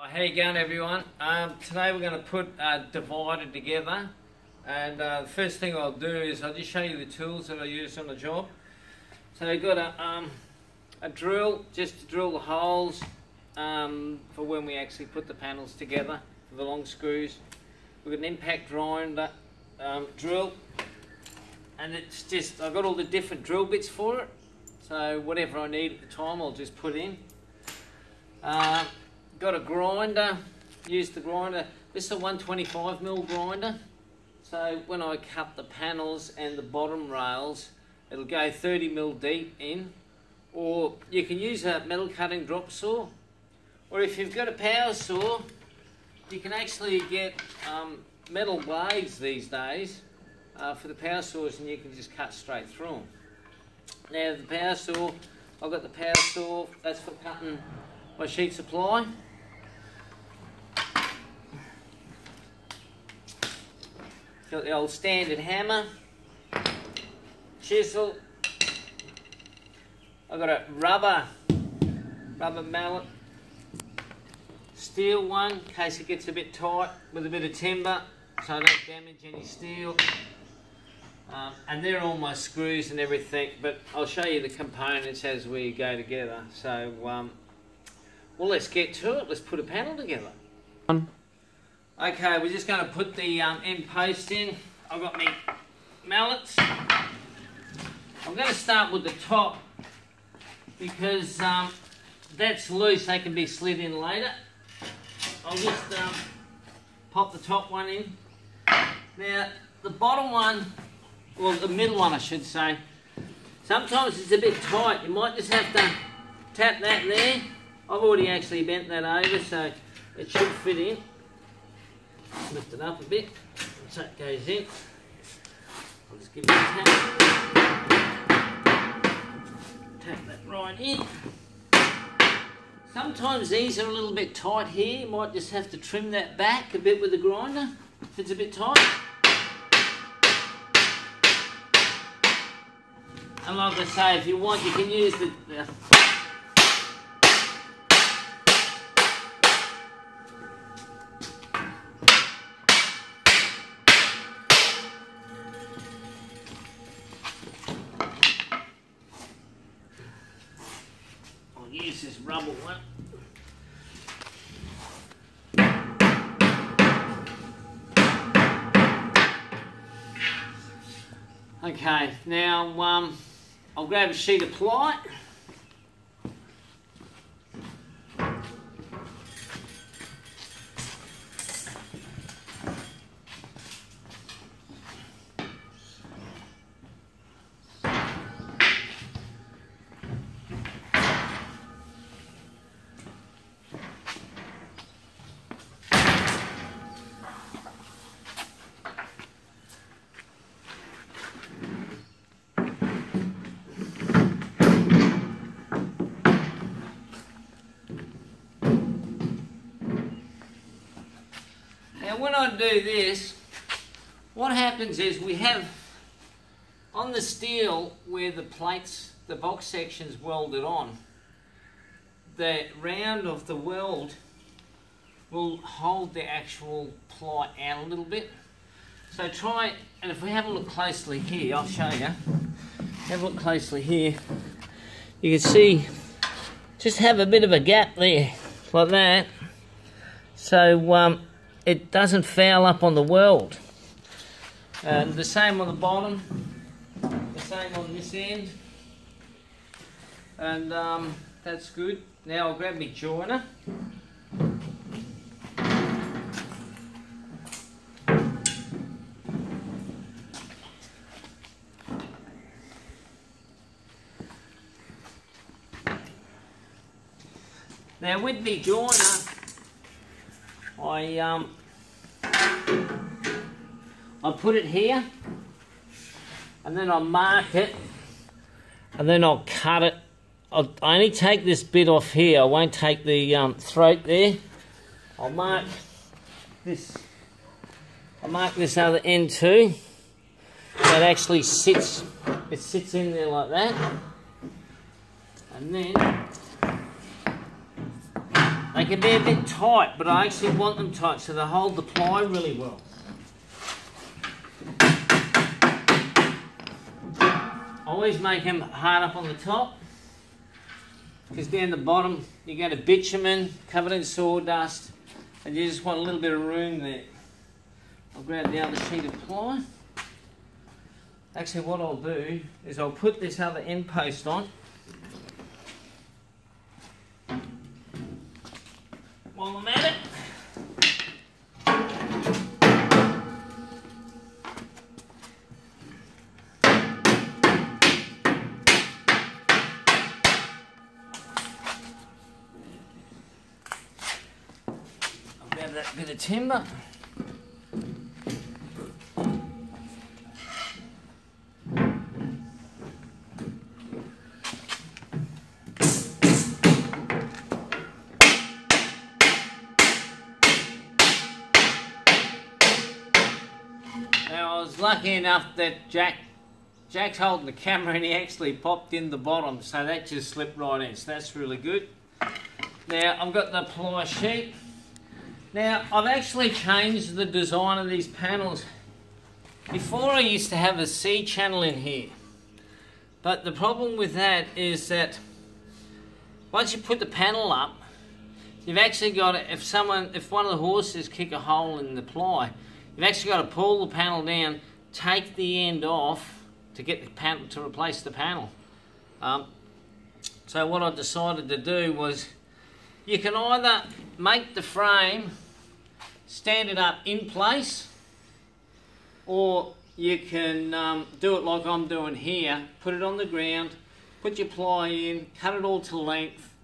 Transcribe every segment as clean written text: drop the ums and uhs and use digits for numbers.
How you going, everyone? Today we're going to put a divider together, and the first thing I'll do is I'll just show you the tools that I use on the job. So I've got a drill just to drill the holes for when we actually put the panels together for the long screws. We've got an impact grinder drill, and it's just, I've got all the different drill bits for it, so whatever I need at the time I'll just put in. Got a grinder, use the grinder. This is a 125mm grinder, so when I cut the panels and the bottom rails, it'll go 30mm deep in. Or you can use a metal cutting drop saw, or if you've got a power saw, you can actually get metal blades these days for the power saws, and you can just cut straight through them. Now the power saw, I've got the power saw, that's for cutting my sheet supply. Got the old standard hammer, chisel. I've got a rubber mallet, steel one in case it gets a bit tight with a bit of timber, so I don't damage any steel. And they're all my screws and everything, but I'll show you the components as we go together. So, well, let's get to it. Let's put a panel together. Okay, we're just going to put the end post in. I've got my mallets. I'm going to start with the top because that's loose. They can be slid in later. I'll just pop the top one in. Now, the bottom one, well, the middle one I should say, sometimes it's a bit tight. You might just have to tap that there. I've already actually bent that over, so it should fit in. Lift it up a bit, so it goes in. I'll just give it a tap. Tap that right in. Sometimes these are a little bit tight here. You might just have to trim that back a bit with the grinder if it's a bit tight. And like I say, if you want, you can use the use this rubber one. Okay, now I'll grab a sheet of ply. Now when I do this, what happens is we have on the steel where the plates, the box section's welded on, the round of the weld will hold the actual ply out a little bit. So try, and if we have a look closely here, I'll show you. Have a look closely here. You can see, just have a bit of a gap there, like that. So it doesn't foul up on the weld. The same on the bottom, the same on this end, and that's good. Now I'll grab my joiner. Now with the joiner, I put it here, and then I'll mark it, and then I'll cut it. I only take this bit off here. I won't take the throat there. I'll mark this. I'll mark this other end too. That actually sits. It sits in there like that, and then They can be a bit tight, but I actually want them tight so they hold the ply really well. Always make them hard up on the top, because down the bottom you get a bitumen covered in sawdust and you just want a little bit of room there. I'll grab the other sheet of ply. Actually what I'll do is I'll put this other end post on while I'm at it. I'll grab that bit of timber. Now I was lucky enough that Jack's holding the camera and he actually popped in the bottom, so that just slipped right in, so that's really good. Now I've got the ply sheet. Now I've actually changed the design of these panels. Before I used to have a C channel in here, but the problem with that is that once you put the panel up, you've actually got to, if one of the horses kick a hole in the ply, you've actually got to pull the panel down, take the end off to get the panel, to replace the panel. So what I decided to do was, you can either make the frame, stand it up in place, or you can do it like I'm doing here, put it on the ground, put your ply in, cut it all to length,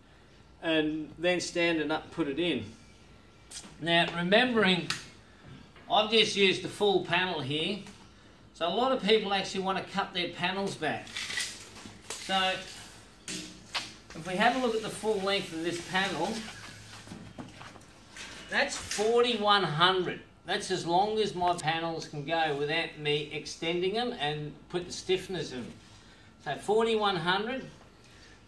and then stand it up, put it in. Now remembering, I've just used the full panel here, so a lot of people actually want to cut their panels back. So if we have a look at the full length of this panel, that's 4100. That's as long as my panels can go without me extending them and put the stiffeners in. So 4100.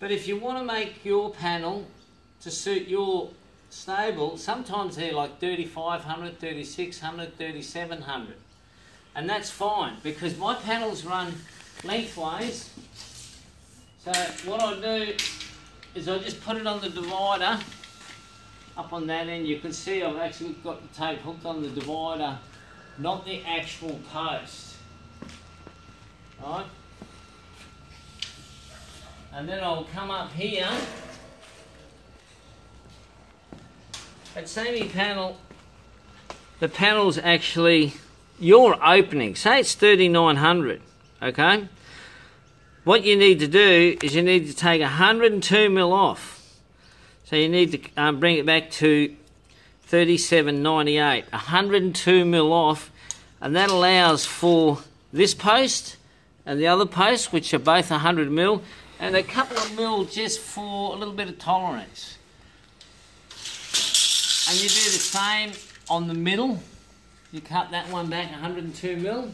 But if you want to make your panel to suit your stable, sometimes they're like 3500, 3600, 3700. And that's fine, because my panels run lengthways. So what I do is I just put it on the divider up on that end. You can see I've actually got the tape hooked on the divider, not the actual post. Right? And then I'll come up here. But say my panel, the panel's actually your opening. Say it's 3900, okay? What you need to do is you need to take 102 mil off. So you need to bring it back to 3798, 102 mil off, and that allows for this post and the other post, which are both 100 mil, and a couple of mil just for a little bit of tolerance. And you do the same on the middle. You cut that one back 102 mil.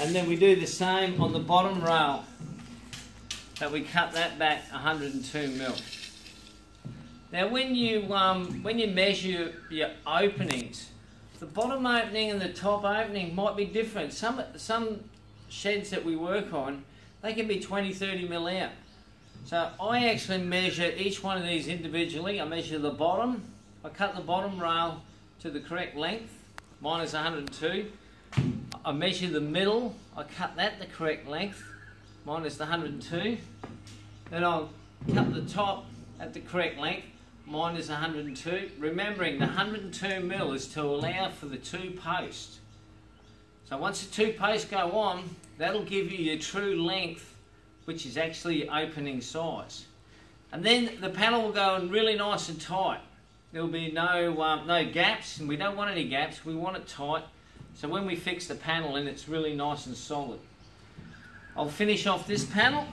And then we do the same on the bottom rail. So we cut that back 102 mil. Now when you measure your openings, the bottom opening and the top opening might be different. Some sheds that we work on, they can be 20, 30 mil out. So I actually measure each one of these individually. I measure the bottom. I cut the bottom rail to the correct length. Mine is 102. I measure the middle. I cut that the correct length. Mine is the 102. Then I'll cut the top at the correct length. Mine is 102. Remembering the 102 mil is to allow for the two posts. So once the two posts go on, that'll give you your true length, which is actually your opening size. And then the panel will go in really nice and tight. There'll be no gaps, and we don't want any gaps. We want it tight. So when we fix the panel in, it's really nice and solid. I'll finish off this panel.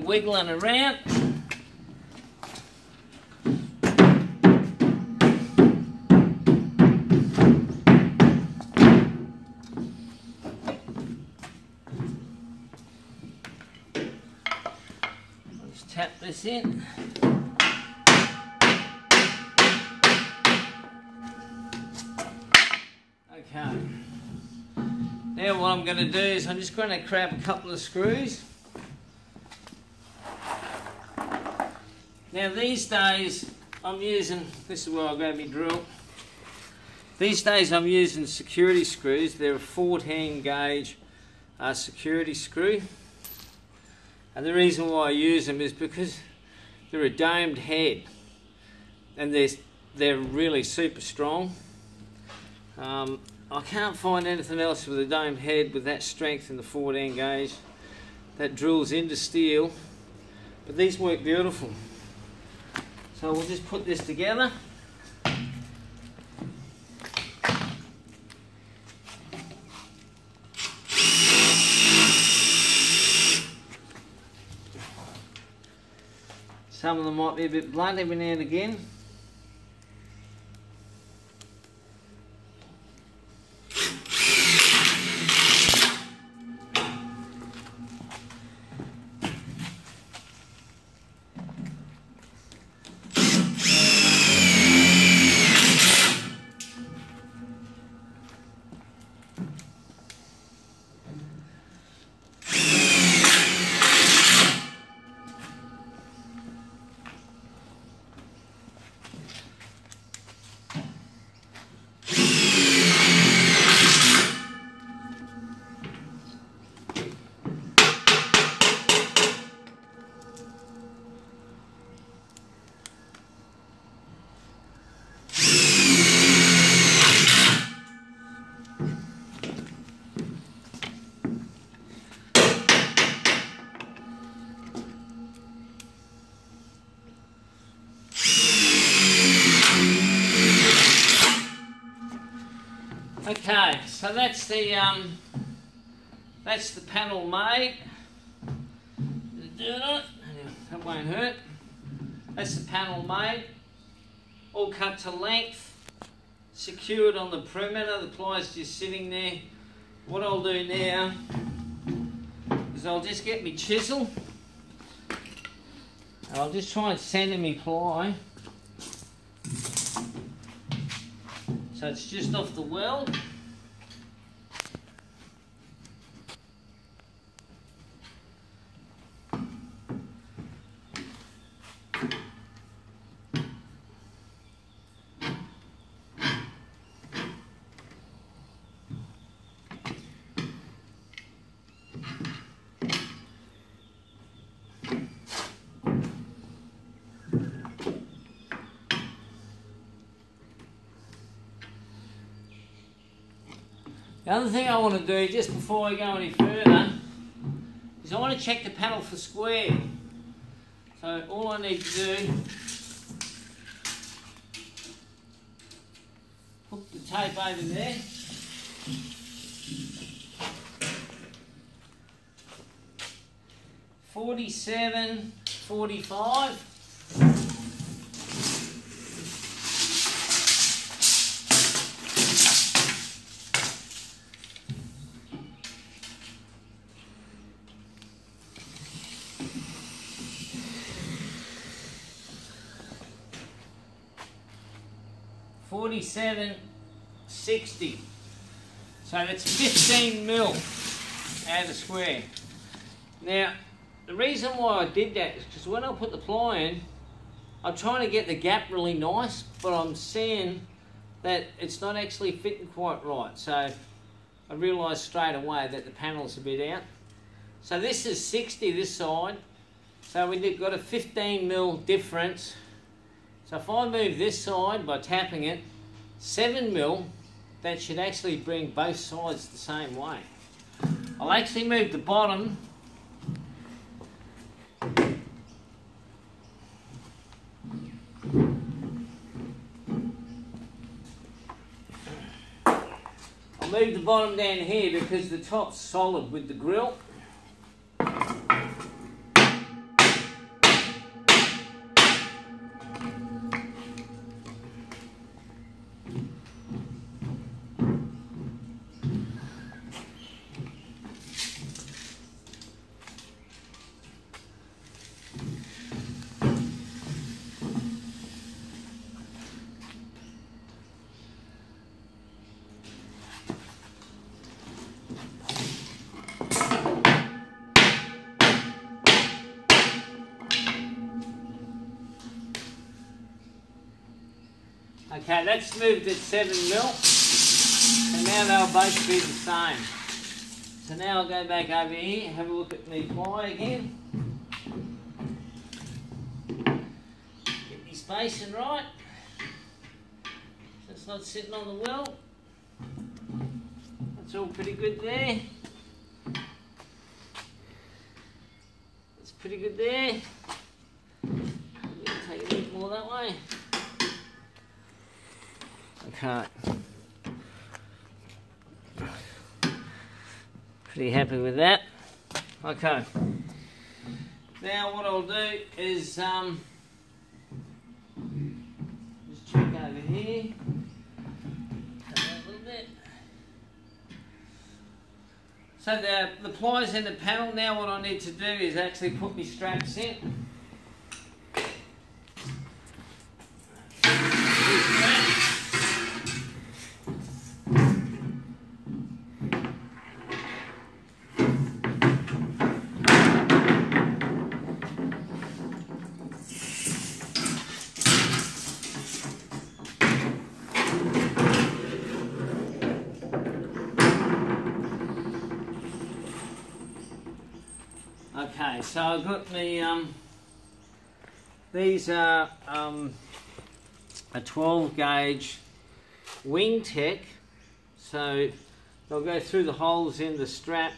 wiggling around. Let's tap this in. Okay. Now what I'm going to do is I'm just going to grab a couple of screws. Now these days I'm using, this is where I grab my drill. These days I'm using security screws. They're a 14 gauge security screw. And the reason why I use them is because they're a domed head. And they're really super strong. I can't find anything else with a domed head with that strength in the 14 gauge that drills into steel, but these work beautiful. So we'll just put this together. Some of them might be a bit blunt every now and again. Okay, so that's the panel made. That won't hurt. That's the panel made, all cut to length, secured on the perimeter. The pliers just sitting there. What I'll do now is I'll just get my chisel and I'll just try and center my ply so it's just off the weld. The other thing I want to do just before I go any further is I want to check the panel for square. So all I need to do, hook the tape over there. .47, 45. .4760. So that's 15 mil out of square. Now, the reason why I did that is because when I put the ply in, I'm trying to get the gap really nice, but I'm seeing that it's not actually fitting quite right. So I realised straight away that the panel's a bit out. So this is 60 this side. So we've got a 15 mil difference. So if I move this side by tapping it, 7 mil, that should actually bring both sides the same way. I'll actually move the bottom down here because the top's solid with the grill. Okay, that's moved at 7 mil. And now they'll both be the same. So now I'll go back over here, have a look at my ply again. Get my spacing right. So it's not sitting on the well. That's all pretty good there. That's pretty good there. Take a bit more that way. Okay. Pretty happy with that. Okay. Now what I'll do is just check over here. Cut that a little bit. So the plies in the panel, now what I need to do is actually put my straps in. Okay, so I've got my, these are a 12 gauge Wingtech, so they'll go through the holes in the strap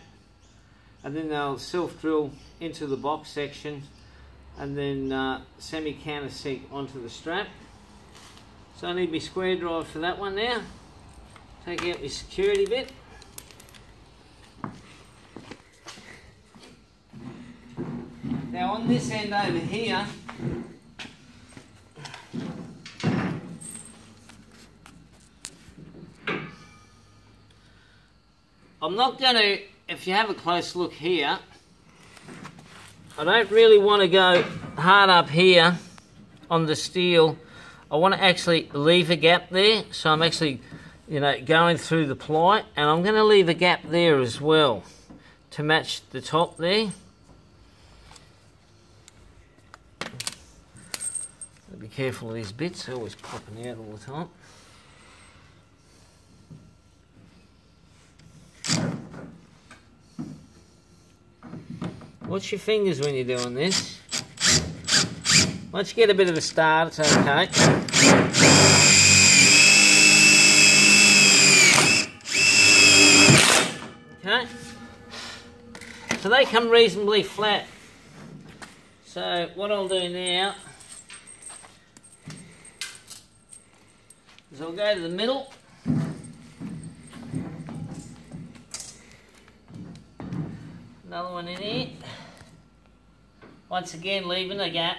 and then they'll self-drill into the box section and then semi-countersink onto the strap. So I need my square drive for that one now. Take out my security bit. Now on this end over here, I'm not going to, if you have a close look here, I don't really want to go hard up here on the steel. I want to actually leave a gap there, so I'm actually, you know, going through the ply, and I'm going to leave a gap there as well to match the top there. Be careful of these bits, they're always popping out all the time. Watch your fingers when you're doing this. Once you get a bit of a start, it's okay. Okay. So they come reasonably flat. So what I'll do now is I'll go to the middle. Another one in here. Once again, leaving a gap.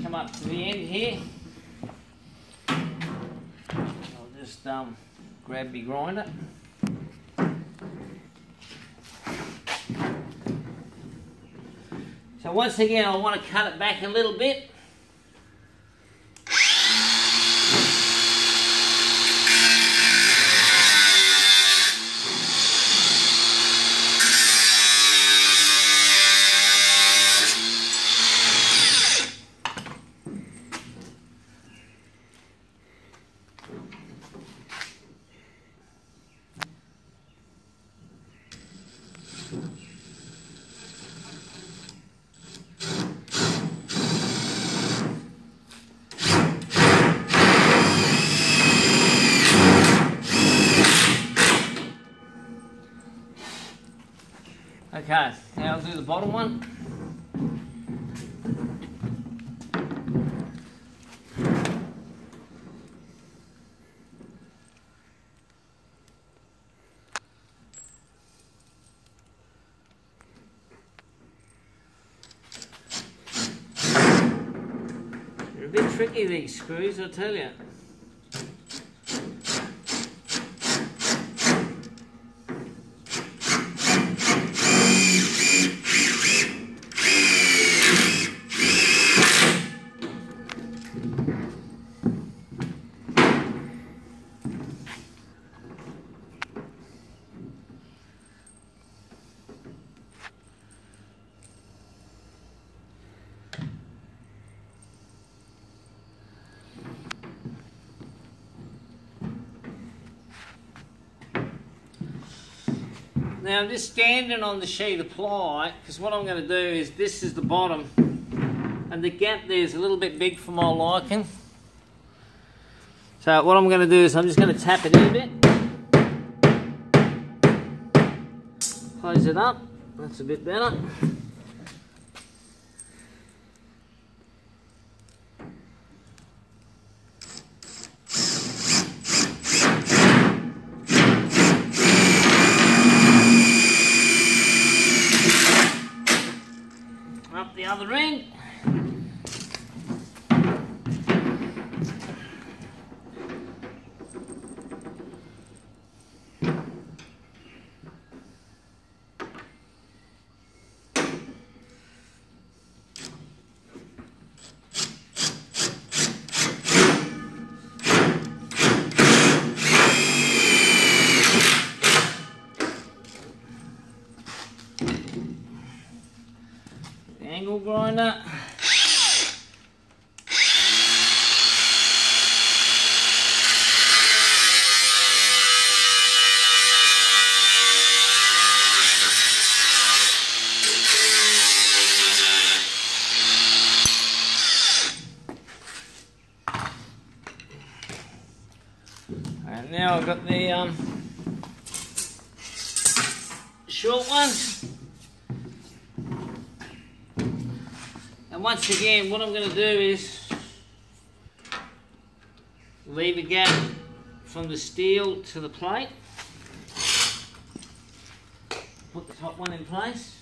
Come up to the end here. I'll just grab my grinder. So once again, I want to cut it back a little bit. Okay, now I'll do the bottom one. They're a bit tricky, these screws, I tell you. Now I'm just standing on the sheet of ply because what I'm going to do is this is the bottom and the gap there is a little bit big for my liking. So what I'm going to do is I'm just going to tap it in a bit. Close it up. That's a bit better. Up the other end. Angle grinder. And now I've got the short ones. And once again, what I'm going to do is leave a gap from the steel to the plate. Put the top one in place.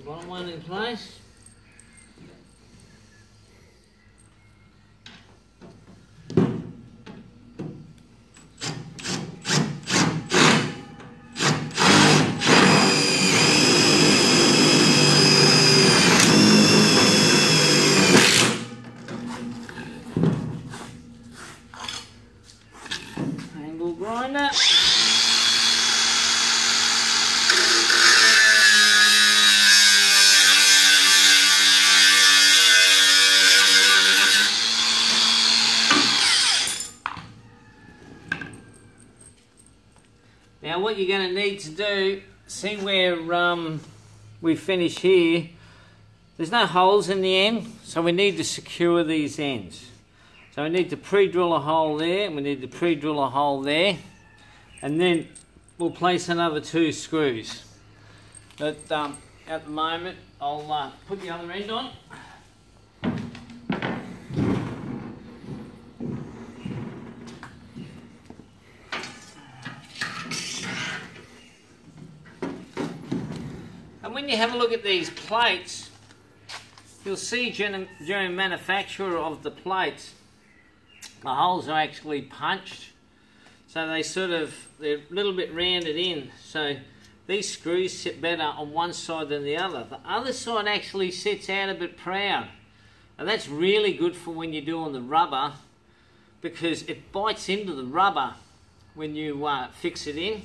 Bottom one in place. Angle grinder. Now what you're going to need to do, see where we finish here, there's no holes in the end, so we need to secure these ends. So we need to pre-drill a hole there, and we need to pre-drill a hole there, and then we'll place another 2 screws. But at the moment, I'll put the other end on. And when you have a look at these plates, you'll see during manufacture of the plates, the holes are actually punched. So they're a little bit rounded in. So these screws sit better on one side than the other. The other side actually sits out a bit proud. And that's really good for when you're doing the rubber, because it bites into the rubber when you fix it in.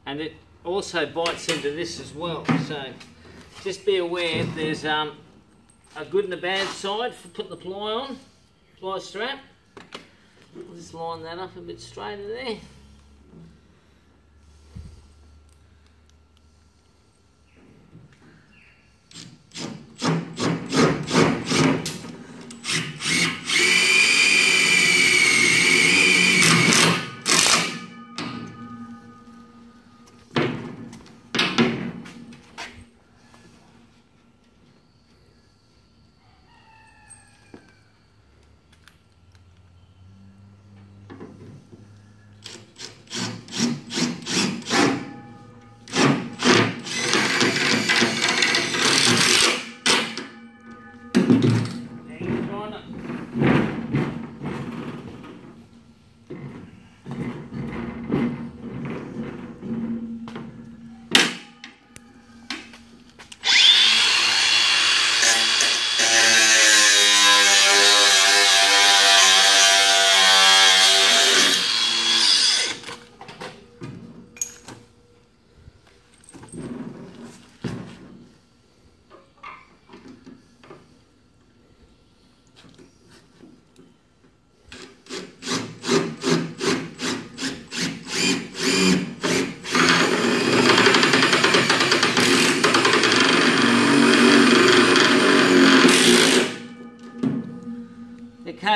And it also bites into this as well. So just be aware there's a good and a bad side for putting the ply on, ply strap. I'll just line that up a bit straighter there.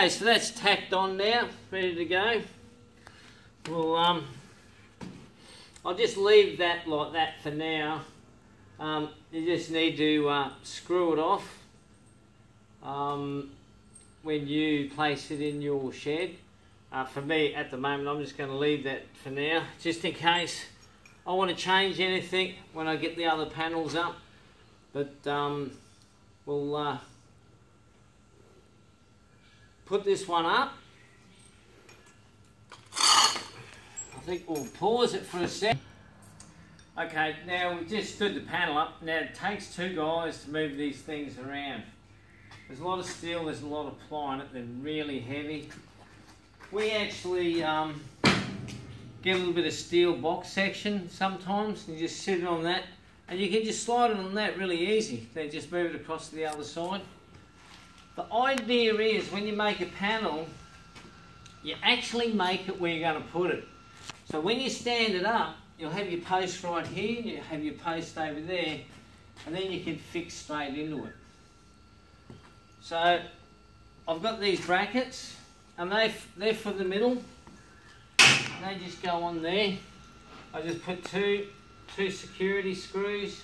Okay, so that's tacked on now, ready to go. Well, I'll just leave that like that for now. You just need to screw it off when you place it in your shed. For me, at the moment, I'm just going to leave that for now, just in case I want to change anything when I get the other panels up. But we'll put this one up. I think we'll pause it for a sec. Okay, now we've just stood the panel up. Now it takes two guys to move these things around. There's a lot of steel, there's a lot of ply on it, they're really heavy. We actually get a little bit of steel box section sometimes, and you just sit it on that, and you can just slide it on that really easy. Then just move it across to the other side. The idea is when you make a panel, you actually make it where you're going to put it. So when you stand it up, you'll have your post right here, you have your post over there, and then you can fix straight into it. So I've got these brackets, and they're for the middle. They just go on there. I just put two security screws,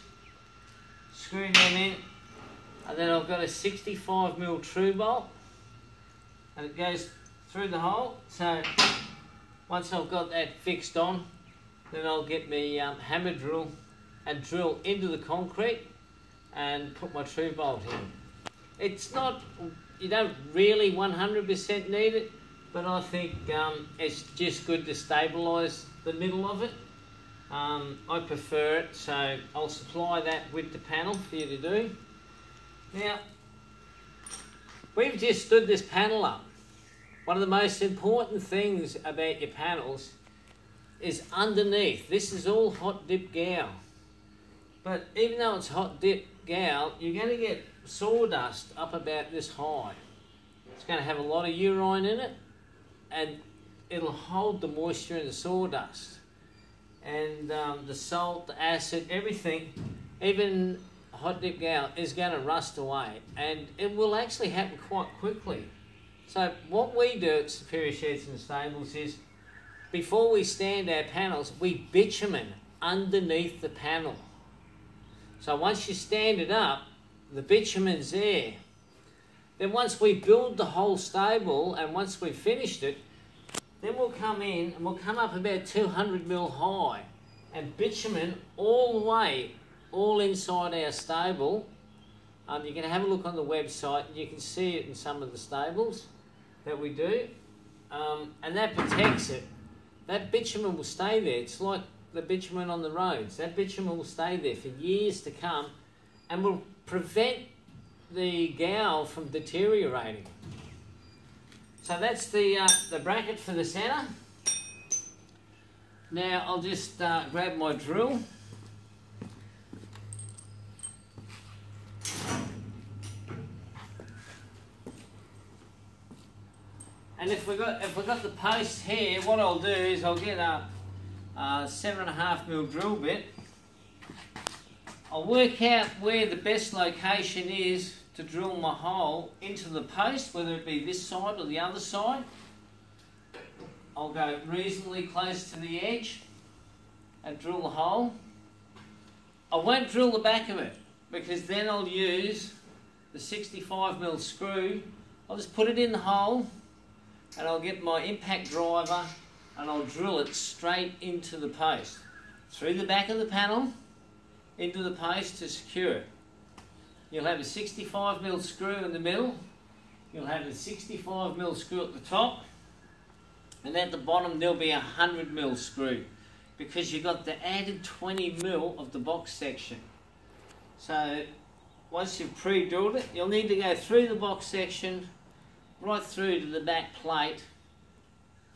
screw them in, and then I've got a 65mm true bolt, and it goes through the hole. So once I've got that fixed on, then I'll get my hammer drill and drill into the concrete and put my true bolt in. It's not, you don't really 100% need it, but I think it's just good to stabilise the middle of it. I prefer it, so I'll supply that with the panel for you to do. Now, we've just stood this panel up. One of the most important things about your panels is underneath. This is all hot dip gouge. But even though it's hot dip gouge, you're going to get sawdust up about this high. It's going to have a lot of urine in it, and it'll hold the moisture in the sawdust. And the salt, the acid, everything, even hot dip gouge is going to rust away, and it will actually happen quite quickly. So what we do at Superior Sheds and Stables is, before we stand our panels, we bitumen underneath the panel. So once you stand it up, the bitumen's there. Then once we build the whole stable, and once we've finished it, then we'll come in and we'll come up about 200mm high and bitumen all the way, all inside our stable. You can have a look on the website, and you can see it in some of the stables that we do. And that protects it. That bitumen will stay there. It's like the bitumen on the roads. That bitumen will stay there for years to come and will prevent the gouge from deteriorating. So that's the bracket for the centre. Now I'll just grab my drill. And if we got the post here, what I'll do is I'll get a 7.5mm drill bit. I'll work out where the best location is to drill my hole into the post, whether it be this side or the other side. I'll go reasonably close to the edge and drill the hole. I won't drill the back of it, because then I'll use the 65mm screw. I'll just put it in the hole, and I'll get my impact driver and I'll drill it straight into the post, through the back of the panel, into the post to secure it. You'll have a 65mm screw in the middle, you'll have a 65mm screw at the top, and at the bottom there'll be a 100mm screw, because you've got the added 20mm of the box section. So once you've pre-drilled it, you'll need to go through the box section, right through to the back plate,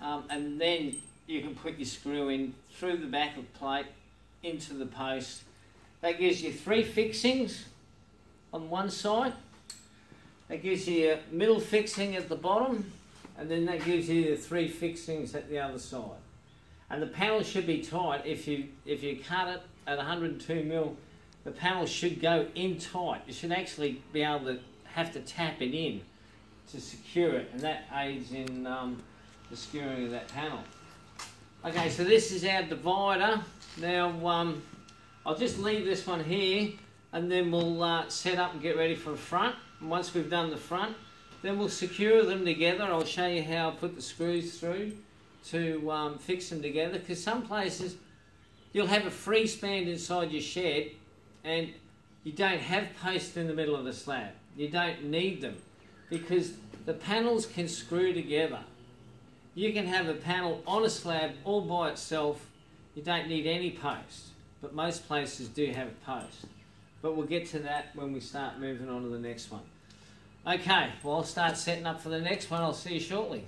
and then you can put your screw in through the back of the plate into the post. That gives you 3 fixings on one side. That gives you a middle fixing at the bottom, and then that gives you the 3 fixings at the other side. And the panel should be tight. If you cut it at 102mm, the panel should go in tight. You should actually be able to have to tap it in to secure it, and that aids in the securing of that panel. Okay, so this is our divider. Now I'll just leave this one here, and then we'll set up and get ready for the front. And once we've done the front, then we'll secure them together. I'll show you how I put the screws through to fix them together, because some places you'll have a free span inside your shed and you don't have posts in the middle of the slab. You don't need them because the panels can screw together. You can have a panel on a slab all by itself. You don't need any posts, but most places do have a post. But we'll get to that when we start moving on to the next one. Okay, well, I'll start setting up for the next one. I'll see you shortly.